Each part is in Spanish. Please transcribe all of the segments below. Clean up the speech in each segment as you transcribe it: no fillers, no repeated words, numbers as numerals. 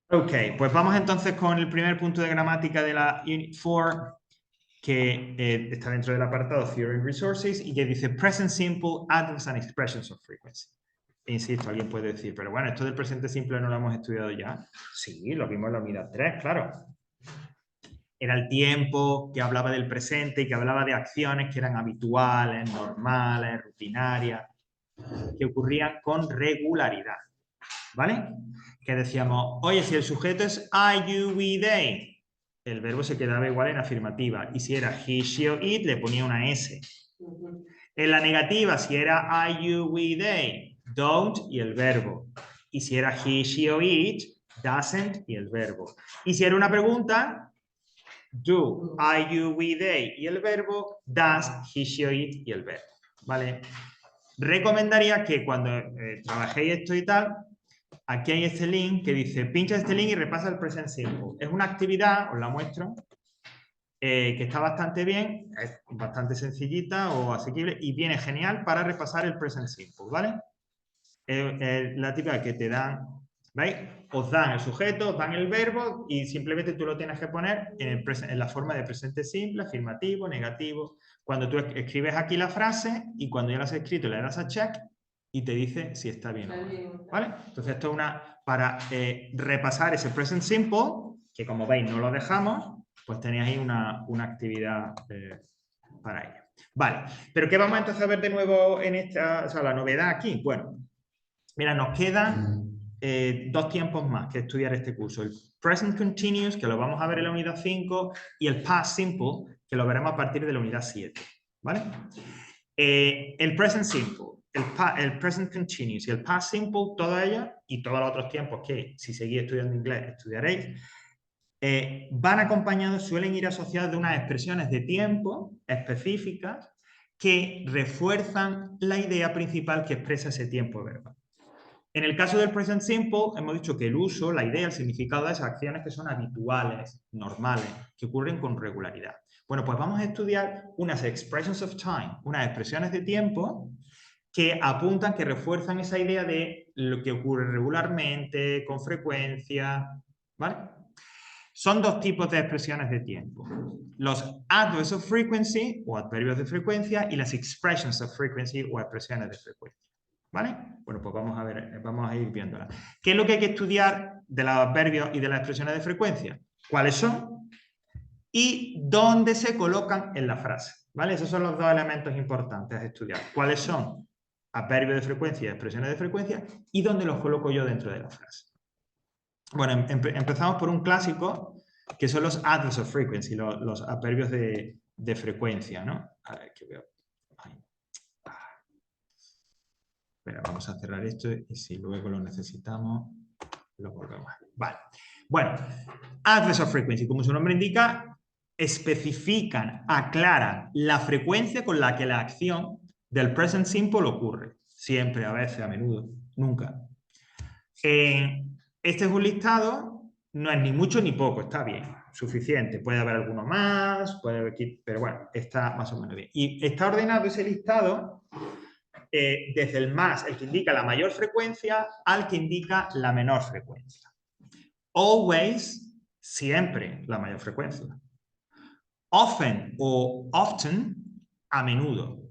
Ok, pues vamos entonces con el primer punto de gramática de la Unit 4, que está dentro del apartado Theory and Resources y que dice Present Simple, Adverbs and Expressions of Frequency. Insisto, alguien puede decir, pero bueno, esto del presente simple no lo hemos estudiado ya. Sí, lo vimos en la unidad 3, claro. Era el tiempo que hablaba del presente y que hablaba de acciones que eran habituales, normales, rutinarias, que ocurrían con regularidad. ¿Vale? Que decíamos, oye, si el sujeto es I, you, we, they, el verbo se quedaba igual en afirmativa. Y si era he, she o it, le ponía una S. En la negativa, si era I, you, we, they, don't y el verbo. Y si era he, she o it, doesn't y el verbo. Y si era una pregunta, do, I, you, we, they y el verbo, does, he, she o it y el verbo. ¿Vale? Recomendaría que cuando trabajéis esto y tal, aquí hay este link que dice, pincha este link y repasa el present simple. Es una actividad, os la muestro, que está bastante bien, es bastante sencillita o asequible y viene genial para repasar el present simple, ¿vale? La típica que te dan, ¿veis? Os dan el sujeto, os dan el verbo y simplemente tú lo tienes que poner en la forma de presente simple, afirmativo, negativo. Cuando tú escribes aquí la frase y cuando ya la has escrito le das a check y te dice si está bien o no. ¿Vale? Entonces esto es para repasar ese present simple, que como veis no lo dejamos, pues tenéis ahí una actividad para ello. Vale, pero ¿qué vamos entonces a ver de nuevo en esta, o sea, la novedad aquí? Bueno, mira, nos quedan 2 tiempos más que estudiar este curso. El Present Continuous, que lo vamos a ver en la unidad 5, y el Past Simple, que lo veremos a partir de la unidad 7. ¿Vale? El Present Simple, el Present Continuous y el Past Simple, todos ellos y todos los otros tiempos que si seguís estudiando inglés estudiaréis, van acompañados, suelen ir asociados de unas expresiones de tiempo específicas que refuerzan la idea principal que expresa ese tiempo verbal. En el caso del present simple, hemos dicho que el uso, la idea, el significado de esas acciones que son habituales, normales, que ocurren con regularidad. Bueno, pues vamos a estudiar unas expressions of time, unas expresiones de tiempo que apuntan, que refuerzan esa idea de lo que ocurre regularmente, con frecuencia, ¿vale? Son 2 tipos de expresiones de tiempo. Los adverbs of frequency o adverbios de frecuencia y las expressions of frequency o expresiones de frecuencia. ¿Vale? Bueno, pues vamos a ir viéndolas. ¿Qué es lo que hay que estudiar de los adverbios y de las expresiones de frecuencia? ¿Cuáles son? Y dónde se colocan en la frase. ¿Vale? Esos son los 2 elementos importantes a estudiar. ¿Cuáles son? Adverbios de frecuencia y expresiones de frecuencia y dónde los coloco yo dentro de la frase. Bueno, empezamos por un clásico que son los adverbs of frequency, los adverbios de frecuencia, ¿no? A ver, que veo. Espera, vamos a cerrar esto y si luego lo necesitamos, lo volvemos a ver. Vale. Bueno, adverbs of frequency, como su nombre indica, especifican, aclaran la frecuencia con la que la acción del present simple ocurre. Siempre, a veces, a menudo, nunca. Este es un listado, no es ni mucho ni poco, está bien, suficiente. Puede haber alguno más, puede haber, pero bueno, está más o menos bien. Y está ordenado ese listado desde el más, el que indica la mayor frecuencia, al que indica la menor frecuencia. Always, siempre la mayor frecuencia. Often o often, a menudo.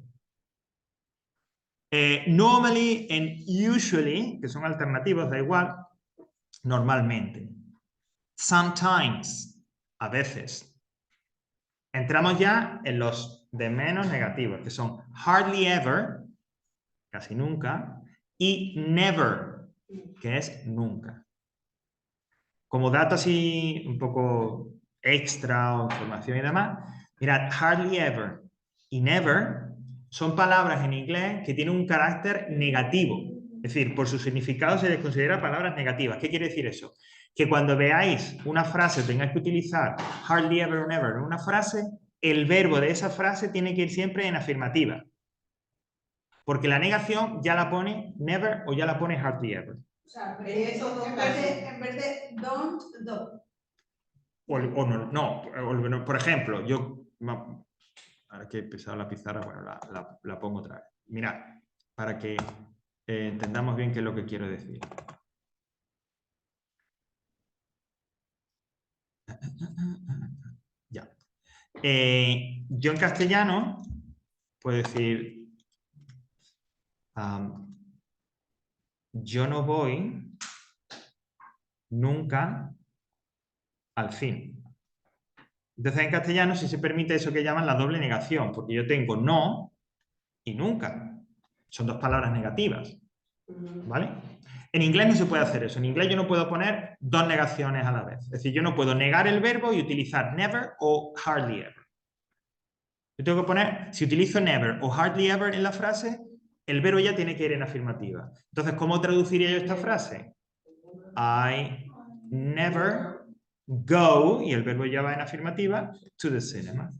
Normally and usually, que son alternativos, da igual, normalmente. Sometimes, a veces. Entramos ya en los de menos negativos, que son hardly ever, casi nunca, y never, que es nunca. Como dato así un poco extra o información y demás, mirad, hardly ever y never son palabras en inglés que tienen un carácter negativo. Es decir, por su significado se les considera palabras negativas. ¿Qué quiere decir eso? Que cuando veáis una frase, tengáis que utilizar hardly ever o never en una frase, el verbo de esa frase tiene que ir siempre en afirmativa. Porque la negación ya la pone never o ya la pone hardly ever. O sea, en vez de don't, do. No, por ejemplo, ahora que he empezado la pizarra, bueno, la pongo otra vez. Mirad, para que entendamos bien qué es lo que quiero decir. Yo en castellano puedo decir yo no voy nunca al cine. Entonces en castellano sí se permite eso que llaman la doble negación, porque yo tengo no y nunca. Son dos palabras negativas, ¿vale? En inglés no se puede hacer eso. En inglés yo no puedo poner dos negaciones a la vez. Es decir, yo no puedo negar el verbo y utilizar never o hardly ever. Yo tengo que poner, si utilizo never o hardly ever en la frase, el verbo ya tiene que ir en afirmativa. Entonces, ¿cómo traduciría yo esta frase? I never go, y el verbo ya va en afirmativa, to the cinema.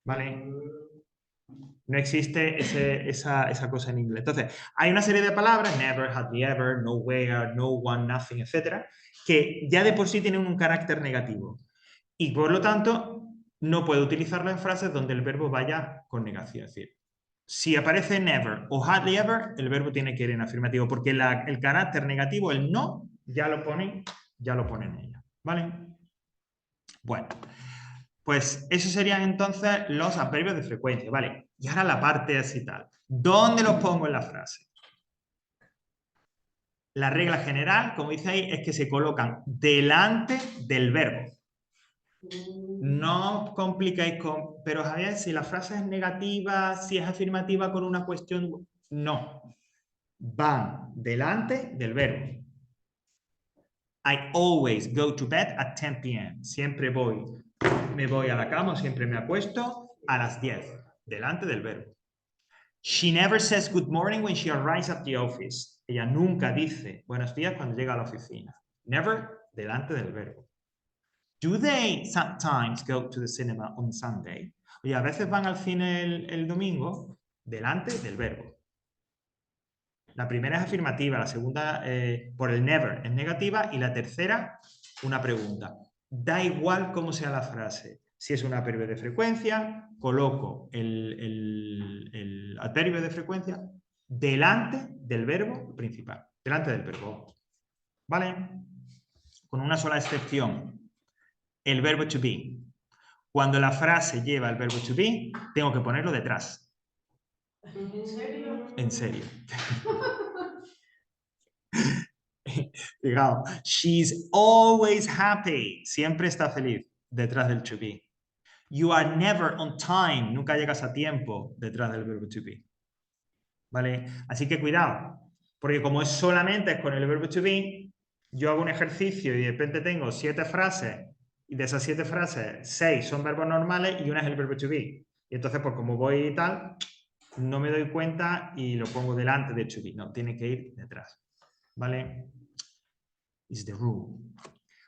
¿Vale? No existe esa cosa en inglés. Entonces, hay una serie de palabras, never, hardly ever, nowhere, no one, nothing, etcétera, que ya de por sí tienen un carácter negativo. Y por lo tanto, no puedo utilizarlo en frases donde el verbo vaya con negación. Es decir, si aparece never o hardly ever, el verbo tiene que ir en afirmativo, porque el carácter negativo, el no, ya lo ponen ellos. ¿Vale? Bueno, pues esos serían entonces los adverbios de frecuencia. ¿Vale? Y ahora la parte así tal. ¿Dónde los pongo en la frase? La regla general, como dice ahí, es que se colocan delante del verbo. No os complicáis con... Pero Javier, si la frase es negativa, si es afirmativa con una cuestión... No. Van delante del verbo. I always go to bed at 10 p.m. Siempre me voy a la cama, siempre me acuesto a las 10. Delante del verbo. She never says good morning when she arrives at the office. Ella nunca dice buenos días cuando llega a la oficina. Never, delante del verbo. Do they sometimes go to the cinema on Sunday? Oye, a veces van al cine el domingo, delante del verbo. La primera es afirmativa, la segunda por el never es negativa y la tercera una pregunta. Da igual cómo sea la frase. Si es un adverbio de frecuencia, coloco el adverbio de frecuencia delante del verbo principal, delante del verbo. ¿Vale? Con una sola excepción. El verbo to be. Cuando la frase lleva el verbo to be, tengo que ponerlo detrás. ¿En serio? En serio. Fijaos, she's always happy. Siempre está feliz detrás del to be. You are never on time. Nunca llegas a tiempo detrás del verbo to be. ¿Vale? Así que cuidado, porque como es solamente con el verbo to be, yo hago un ejercicio y de repente tengo 7 frases y de esas 7 frases, 6 son verbos normales y una es el verbo to be. Y entonces, pues como voy y tal, no me doy cuenta y lo pongo delante de to be. No, tiene que ir detrás. ¿Vale? Is the rule.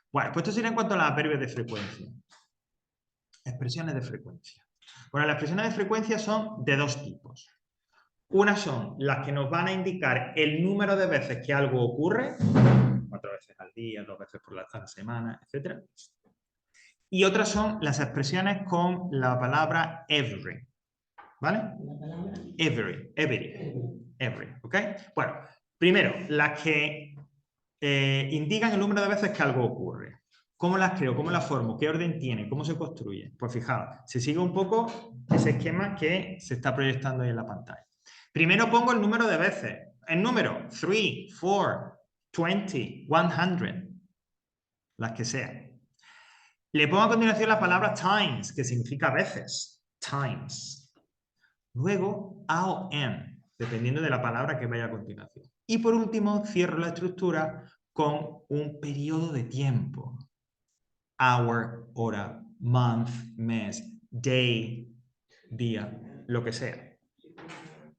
Bueno, pues esto sería en cuanto a los adverbios de frecuencia. Expresiones de frecuencia. Bueno, las expresiones de frecuencia son de dos tipos. Unas son las que nos van a indicar el número de veces que algo ocurre, 4 veces al día, 2 veces por la semana, etc. Y otras son las expresiones con la palabra every. ¿Vale? ¿La palabra? Every. ¿Ok? Bueno, primero, las que indican el número de veces que algo ocurre. ¿Cómo las creo? ¿Cómo las formo? ¿Qué orden tiene? ¿Cómo se construye? Pues fijaos, se sigue un poco ese esquema que se está proyectando ahí en la pantalla. Primero pongo el número de veces. El número, 3, 4, 20, 100. Las que sean. Le pongo a continuación la palabra times, que significa veces. Times. Luego, a o en, dependiendo de la palabra que vaya a continuación. Y por último, cierro la estructura con un periodo de tiempo. Hour, hora, month, mes, day, día, lo que sea.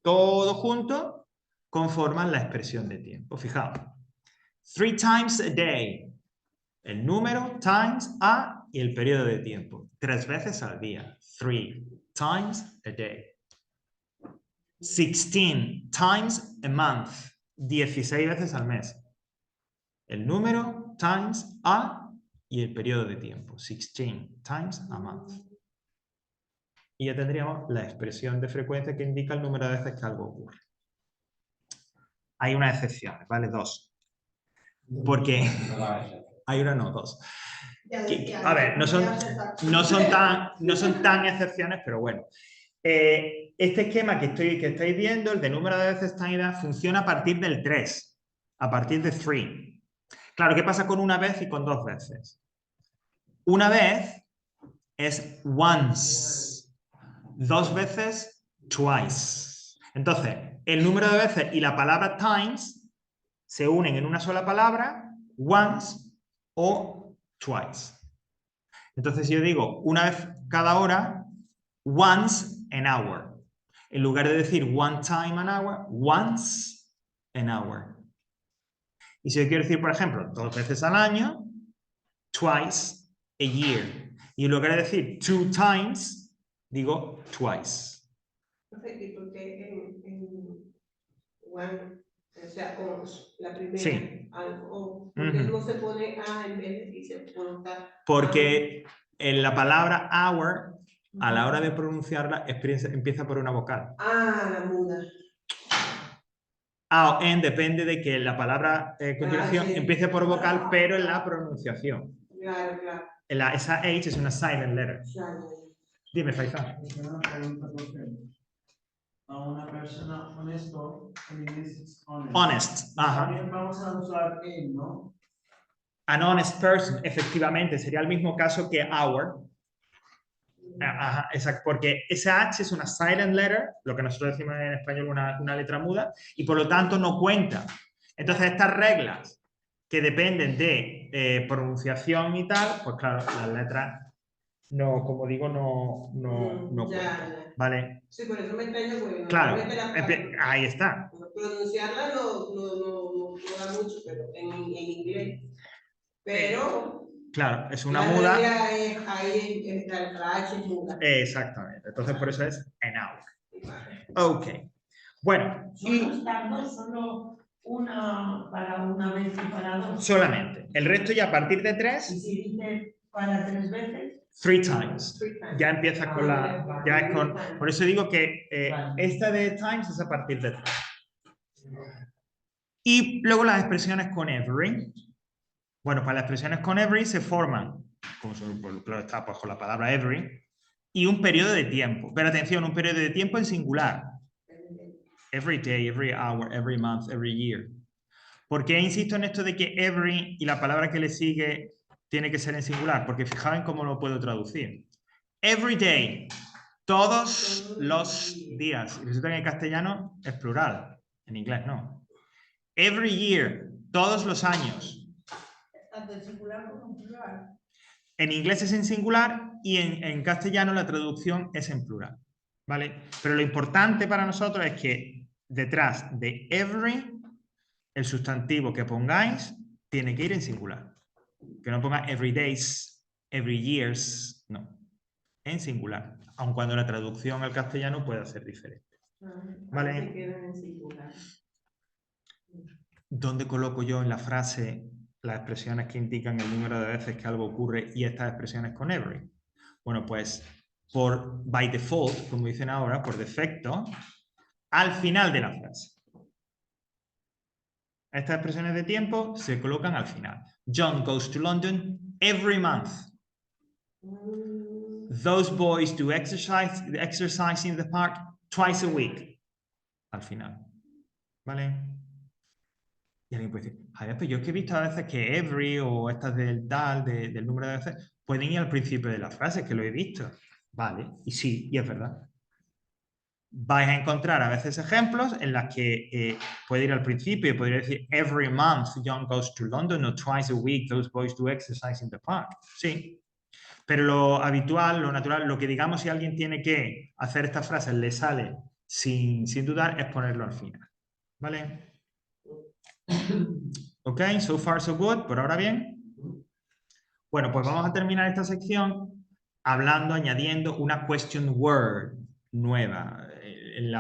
Todo junto conforman la expresión de tiempo. Fijaos. 3 times a day. El número, times, a y el periodo de tiempo. 3 veces al día. 3 times a day. 16 times a month. 16 veces al mes. El número, times, a y el periodo de tiempo. 16 times a month. Y ya tendríamos la expresión de frecuencia que indica el número de veces que algo ocurre. Hay unas excepciones, ¿vale? 2. Porque hay una, no, 2. A ver, no son tan excepciones, pero bueno. Este esquema que estáis viendo, el de número de veces tan y da, funciona a partir del 3, a partir de 3. Claro, ¿qué pasa con una vez y con dos veces? Una vez es once, dos veces twice. Entonces, el número de veces y la palabra times se unen en una sola palabra, once o twice. Entonces, si yo digo una vez cada hora, once an hour. En lugar de decir one time an hour, once an hour. Y si yo quiero decir, por ejemplo, dos veces al año, twice a year. Y en lugar de decir two times, digo twice. ¿Y por qué en one, o sea, la primera? Sí. ¿Por qué no se pone A en vez de y se coloca? Porque en la palabra hour, a la hora de pronunciarla, empieza por una vocal. Ah, la muda. A o en depende de que la palabra continuación sí. empiece por vocal, pero en la pronunciación. Claro, claro. Esa H es una silent letter. Claro. Dime, Faisal. Una pregunta porque a una persona honesto, en inglés es honest. Honest. Ajá. También vamos a usar en, ¿no? An honest person, efectivamente, sería el mismo caso que our. Ajá, exacto, porque esa H es una silent letter, lo que nosotros decimos en español una letra muda, y por lo tanto no cuenta. Entonces estas reglas que dependen de pronunciación y tal, pues claro, las letras no, como digo, no cuentan, ¿vale? Sí, por eso me extraña porque Claro, normalmente ahí está. pronunciarla no da mucho, pero en inglés. Pero claro, es una la muda. Ahí la H es muda. Exactamente. Entonces por eso es an hour. Ok. Bueno. Solo una para una vez y para dos. Solamente. El resto ya a partir de 3. Y si dice para 3 veces. 3 times. Ya empiezas con la... Ya es con, por eso digo que esta de times es a partir de 3. Y luego las expresiones con every. Bueno, para las expresiones con every se forman, como está pues, con la palabra every, y un periodo de tiempo. Pero atención, un periodo de tiempo en singular. Every day, every hour, every month, every year. ¿Por qué insisto en esto de que every y la palabra que le sigue tiene que ser en singular? Porque fijaos en cómo lo puedo traducir. Every day, todos los días. Y resulta que en castellano es plural, en inglés no. Every year, todos los años. Tanto en singular como en plural. En inglés es en singular y en castellano la traducción es en plural, ¿vale? Pero lo importante para nosotros es que detrás de every, el sustantivo que pongáis tiene que ir en singular. Que no ponga every days, every years, no. En singular, aun cuando la traducción al castellano pueda ser diferente. ¿Vale? ¿Dónde coloco yo en la frase las expresiones que indican el número de veces que algo ocurre y estas expresiones con every? Bueno, pues by default, como dicen ahora, por defecto, al final de la frase. Estas expresiones de tiempo se colocan al final. John goes to London every month. Those boys do exercise in the park twice a week. Al final. ¿Vale? Y alguien puede decir, Javier, pero yo es que he visto a veces que every o estas del tal, del número de veces, pueden ir al principio de la frase, que lo he visto. Vale, y sí, y es verdad. Vais a encontrar a veces ejemplos en las que puede ir al principio y podría decir every month John goes to London or twice a week those boys do exercise in the park. Sí. Pero lo habitual, lo natural, lo que digamos si alguien tiene que hacer estas frases le sale sin dudar es ponerlo al final. ¿Vale? Ok, so far so good, por ahora bien. Bueno, pues vamos a terminar esta sección añadiendo una question word nueva. En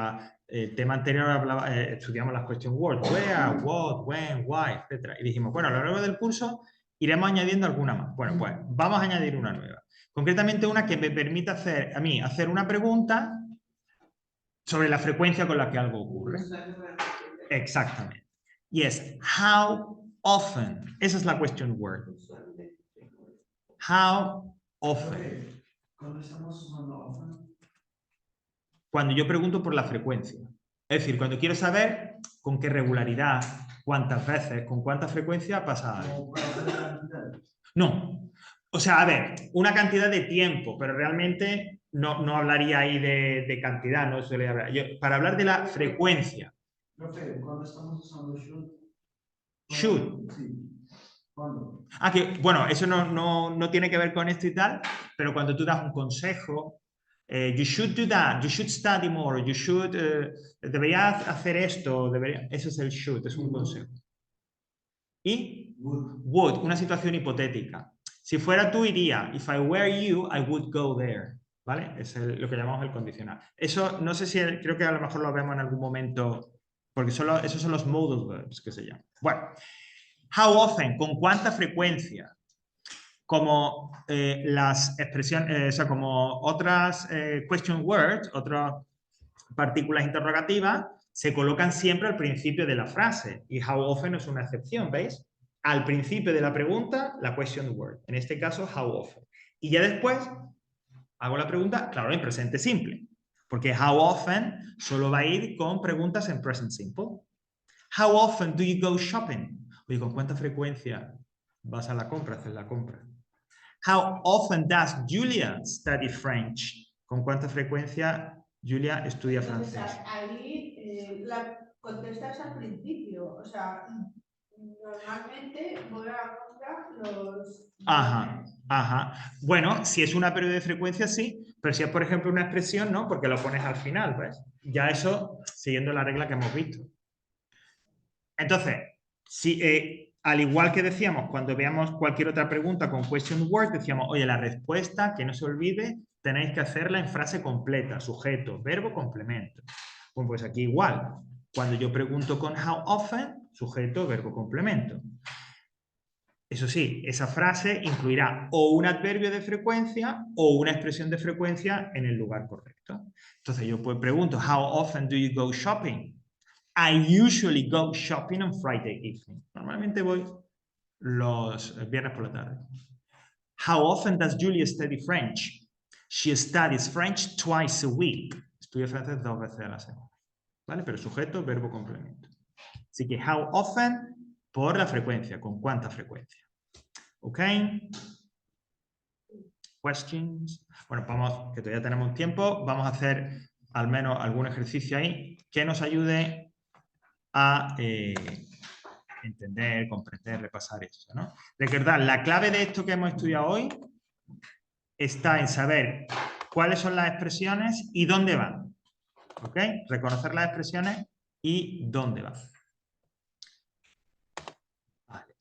el tema anterior estudiamos las question words, where, what, when, why, etc. Y dijimos, bueno, a lo largo del curso iremos añadiendo alguna más. Bueno, pues vamos a añadir una nueva. Concretamente una que me permita hacer una pregunta sobre la frecuencia con la que algo ocurre. Exactamente. Y es, how often. Esa es la question word. How often. Profe, cuando estamos usando often, Cuando yo pregunto por la frecuencia. Es decir, cuando quiero saber con qué regularidad, cuántas veces, con cuánta frecuencia pasa algo. como para hacer cantidad. No. O sea, a ver, una cantidad de tiempo, pero realmente no hablaría ahí de cantidad, no suele hablar. Para hablar de la frecuencia. Profe, cuando estamos usando Should. Sí. ¿Cuándo? Ah, que, bueno, eso no tiene que ver con esto y tal, pero cuando tú das un consejo, you should do that, you should study more, you should, deberías hacer esto, eso es el should, es un consejo. Y would, una situación hipotética. Si fuera tú, iría. If I were you, I would go there. ¿Vale? Es lo que llamamos el condicional. Eso, no sé si, creo que a lo mejor lo vemos en algún momento, porque esos son los modal verbs que se llaman. Bueno, how often, con cuánta frecuencia, como las expresiones, o sea, como otras question words, otras partículas interrogativas, se colocan siempre al principio de la frase. Y how often es una excepción, ¿veis? Al principio de la pregunta, la question word. En este caso, how often. Y ya después hago la pregunta, claro, en presente simple. Porque how often solo va a ir con preguntas en present simple. How often do you go shopping? Oye, ¿con cuánta frecuencia vas a la compra, hacer la compra? How often does Julia study French? ¿Con cuánta frecuencia Julia estudia Entonces, francés? ahí la contestas al principio. O sea, normalmente voy a la compra los Ajá, viernes. ajá. Bueno, si es una pérdida de frecuencia, sí, pero si es, por ejemplo, una expresión, no, porque lo pones al final, ¿ves? Ya eso, siguiendo la regla que hemos visto. Entonces, si, al igual que decíamos, cuando veamos cualquier otra pregunta con question word, decíamos, oye, la respuesta, que no se olvide, tenéis que hacerla en frase completa, sujeto, verbo, complemento. Bueno, pues aquí igual. Cuando yo pregunto con how often, sujeto, verbo, complemento. Eso sí, esa frase incluirá o un adverbio de frecuencia o una expresión de frecuencia en el lugar correcto. Entonces yo pues pregunto, how often do you go shopping? I usually go shopping on Friday evening. Normalmente voy los viernes por la tarde. How often does Julia study French? She studies French twice a week. Estudia francés 2 veces a la semana. ¿Vale? Pero sujeto, verbo, complemento. Así que how often por la frecuencia. ¿Con cuánta frecuencia? ¿Ok? Questions. Bueno, vamos, que todavía tenemos tiempo. Vamos a hacer al menos algún ejercicio ahí que nos ayude a entender, comprender, repasar esto, ¿no? Recordad, la clave de esto que hemos estudiado hoy está en saber cuáles son las expresiones y dónde van. ¿Ok? Reconocer las expresiones y dónde van. Vale.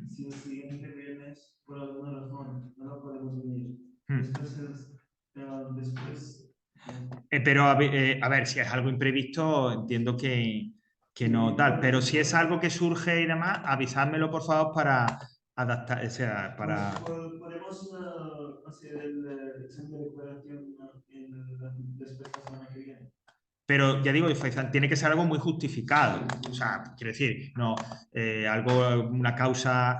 Si el siguiente viernes, por alguna razón, no lo podemos venir, Mm. después Pero a ver, si es algo imprevisto, entiendo que no tal. Pero si es algo que surge y demás, avisádmelo por favor para adaptar, o sea, para... podemos hacer el examen de recuperación después de la semana que viene. Pero ya digo, Faisal, tiene que ser algo muy justificado. O sea, quiero decir, no algo, una causa,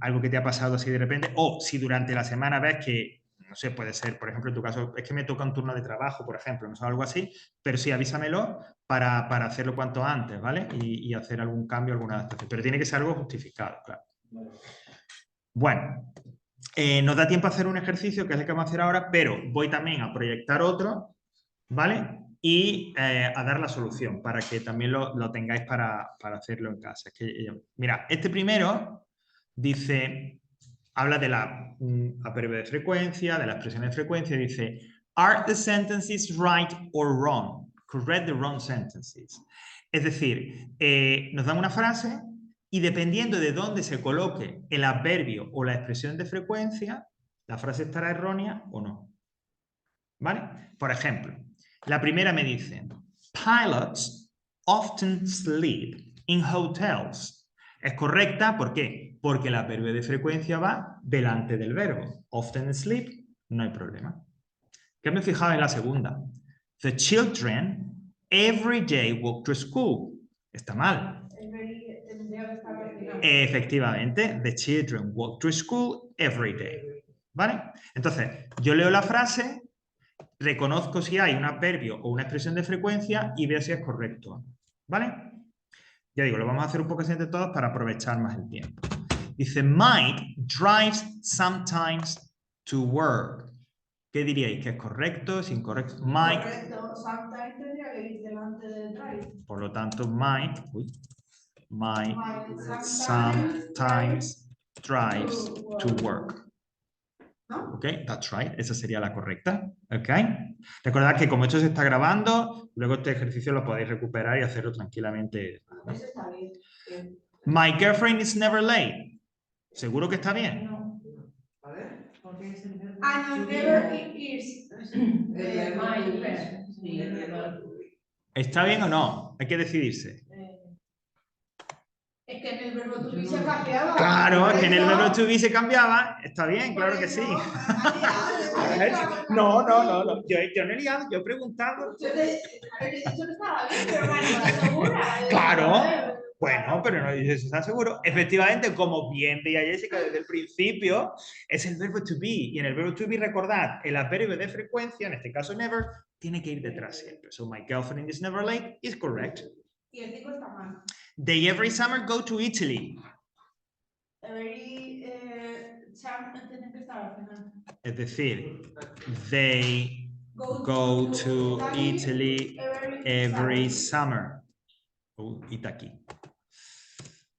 algo que te ha pasado así de repente, o si durante la semana ves que, no sé, puede ser, por ejemplo, en tu caso, es que me toca un turno de trabajo, por ejemplo, no sé, algo así, pero sí avísamelo para hacerlo cuanto antes, ¿vale? Y hacer algún cambio, alguna adaptación. Pero tiene que ser algo justificado, claro. Bueno, nos da tiempo a hacer un ejercicio, que es el que vamos a hacer ahora, pero voy también a proyectar otro, ¿vale? Y a dar la solución para que también lo tengáis para hacerlo en casa. Es que, mira, este primero dice, habla de la adverbio de frecuencia, de la expresión de frecuencia, dice, are the sentences right or wrong? Correct the wrong sentences. Es decir, nos dan una frase y dependiendo de dónde se coloque el adverbio o la expresión de frecuencia, la frase estará errónea o no. ¿Vale? Por ejemplo, la primera me dice, pilots often sleep in hotels. Es correcta, ¿por qué? Porque el adverbio de frecuencia va delante del verbo. Often sleep, no hay problema. ¿Qué me fijaba en la segunda? The children every day walk to school. Está mal. Tendría que estar al final. Efectivamente, the children walk to school every day. ¿Vale? Entonces, yo leo la frase, reconozco si hay un adverbio o una expresión de frecuencia y veo si es correcto. ¿Vale? Ya digo, lo vamos a hacer un poco así entre todos para aprovechar más el tiempo. Dice, Mike drives sometimes to work. ¿Qué diríais? ¿Que es correcto? ¿Es incorrecto? Mike. Correcto, sometimes tendría que ir delante de drive. Por lo tanto, Mike Mike sometimes drives to work. ¿No? Ok, that's right. Esa sería la correcta. Ok. Recordad que como esto se está grabando, luego este ejercicio lo podéis recuperar y hacerlo tranquilamente. Eso está bien. My girlfriend is never late. ¿Seguro que está bien? No, A ver. porque es el verbo. Ah, no, never is. My bad. Sí, El verbo to be. ¿Está bien o no? Hay que decidirse. Es que en el verbo to be se ha cambiado. Claro, es que en el verbo to be be se cambiaba. Está bien, claro que sí. A ver, no, yo no he liado, yo he preguntado. Yo te he dicho que estaba bien, pero no estás segura. Claro. Bueno, pero no dices si está seguro. Efectivamente, como bien veía Jessica desde el principio, es el verbo to be. Y en el verbo to be, recordad, el adverbio de frecuencia, en este caso never, tiene que ir detrás siempre. So, my girlfriend is never late is correct. Y el 5 está mal. They every summer go to Italy. Every tiene que estar al final. Es decir, they go to Italy every summer. Está aquí.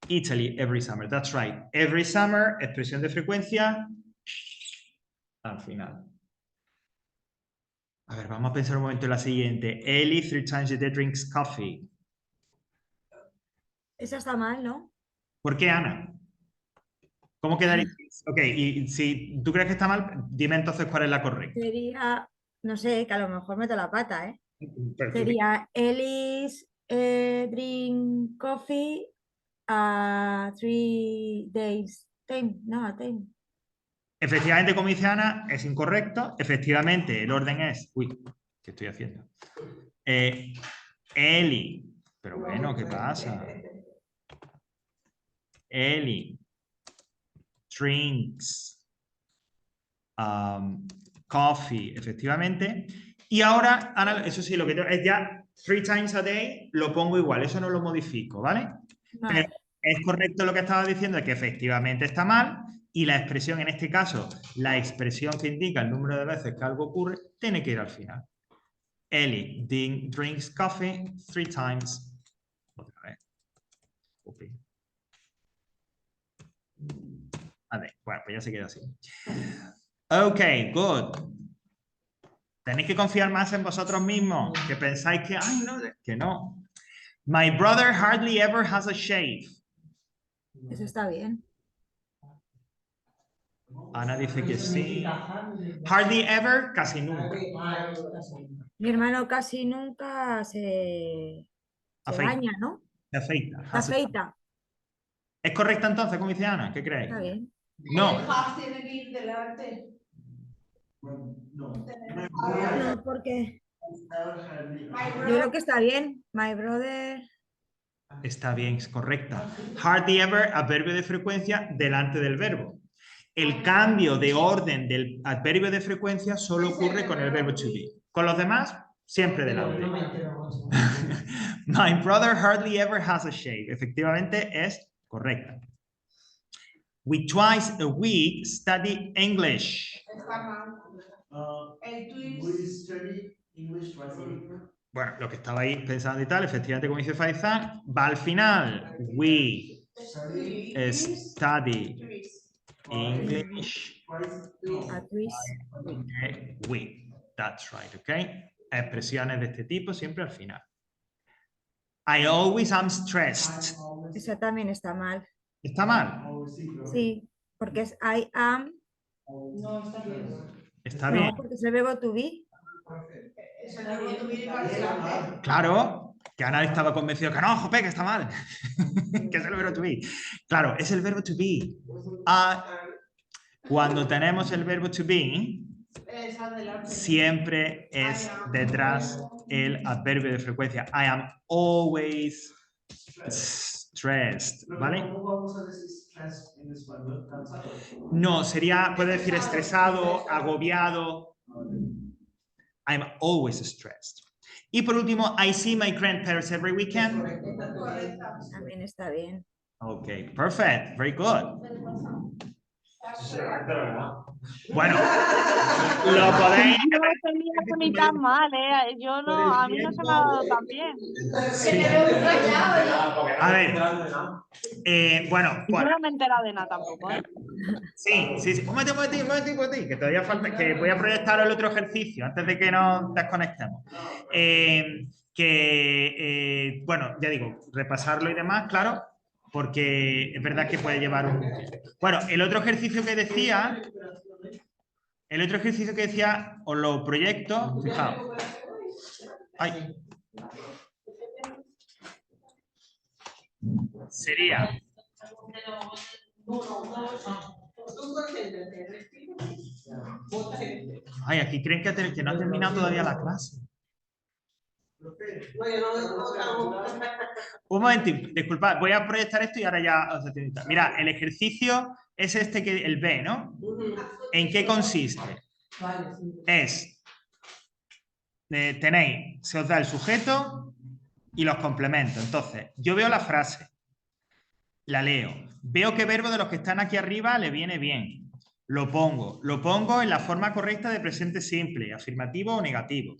Italy every summer, that's right. Every summer, expresión de frecuencia al final. A ver, vamos a pensar un momento en la siguiente. Ellie 3 times a day drinks coffee. Esa está mal, ¿no? ¿Por qué, Ana? ¿Cómo quedaría? Ok, y si tú crees que está mal, dime entonces cuál es la correcta. Sería, no sé, que a lo mejor meto la pata, ¿eh? Pero tú- Sería Ellis drink coffee a 3 days time, no, a time. Efectivamente, como dice Ana, es incorrecto. Efectivamente, el orden es... Uy, ¿qué estoy haciendo? Eli. Pero bueno, ¿qué pasa? Eli drinks coffee, efectivamente. Y ahora, Ana, eso sí, lo que tengo es ya 3 times a day, lo pongo igual, eso no lo modifico, ¿vale? Vale. Pero es correcto lo que estaba diciendo, es que efectivamente está mal, y la expresión, en este caso, la expresión que indica el número de veces que algo ocurre, tiene que ir al final. Ellie drinks coffee 3 times. Otra vez. Copy. A ver, bueno, pues ya se queda así. Ok, good. Tenéis que confiar más en vosotros mismos, que pensáis que, ay, no, que no. My brother hardly ever has a shave. Eso está bien. Ana dice que sí. Significa Hardly ever, casi nunca. Mi hermano casi nunca se Afeita. baña, ¿no? Se afeita. Se afeita. ¿Es correcta entonces, como dice Ana? ¿Qué creéis? Está bien. No. El has tiene que ir delante. Bueno, no. No, porque My yo brother- creo que está bien. My brother. Está bien, es correcta. Hardly ever, adverbio de frecuencia delante del verbo. El cambio de orden del adverbio de frecuencia solo ocurre con el verbo to be. Con los demás, siempre delante. No me entero mucho. My brother hardly ever has a shave. Efectivamente es correcta. We twice a week study English. Está mal. El We twist. study English twice a week. Bueno, lo que estabais pensando y tal, efectivamente, como dice Faizán, va al final. We study English A twist. a week. That's right, ¿ok? Expresiones de este tipo siempre al final. I always am stressed. Eso también está mal. ¿Está mal? Sí, porque es I am. No, está bien. Está No, bien. porque es el verbo to be. Es el verbo to be parcial. Claro, que Ana estaba convencido que no, jope, que está mal. Que es el verbo to be. Claro, es el verbo to be. Cuando tenemos el verbo to be, Es adelante. siempre es detrás el adverbio de frecuencia. I am always stressed, ¿vale? ¿Cómo vamos a decir stress en español? Cansado. No, sería, puede decir estresado, agobiado. I'm always stressed. Y por último, I see my grandparents every weekend. Correcta. También está bien. Ok, perfect, very good. Bueno, lo podéis... No lo tenía ni tan mal, ¿eh? Yo no, a mí no se me ha dado tan bien. Sí. A ver, bueno, Yo pues, no me he enterado de nada tampoco, ¿eh? sí. Un momentito, que todavía falta, que voy a proyectar el otro ejercicio antes de que nos desconectemos. Bueno, ya digo, repasarlo y demás, claro, porque es verdad que puede llevar un... Bueno, el otro ejercicio que decía, os lo proyecto, fijaos. Ay. Sería... Ay, aquí creen que no ha terminado todavía la clase. Un momentito, disculpad, voy a proyectar esto y ahora ya os atiendo. Mira, el ejercicio es este que el B, ¿no? ¿En qué consiste? Vale, sí. Es, se os da el sujeto y los complementos. Entonces, yo veo la frase, la leo, veo qué verbo de los que están aquí arriba le viene bien. Lo pongo en la forma correcta de presente simple, afirmativo o negativo.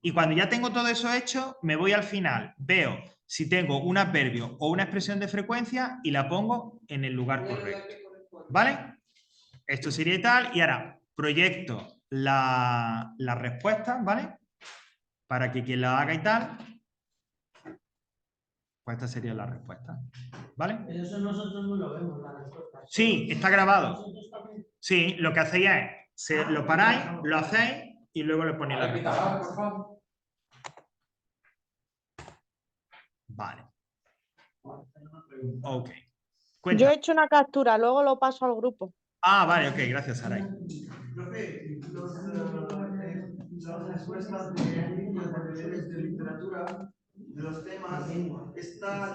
Y cuando ya tengo todo eso hecho, me voy al final, veo si tengo un adverbio o una expresión de frecuencia y la pongo en el lugar correcto. ¿Vale? Esto sería tal, y ahora proyecto la respuesta, ¿vale? Para que quien la haga y tal, pues esta sería la respuesta. ¿Vale? Pero eso nosotros no lo vemos, la respuesta. Sí, está grabado. Nosotros también. Sí, lo que hacéis es, lo paráis, lo hacéis y luego le ponéis la respuesta. Vale. Ok. Yo Cuenta. he hecho una captura, luego lo paso al grupo. Ah, vale, ok, gracias, Saray. Profe, las respuestas de deberes de literatura, de los temas, no está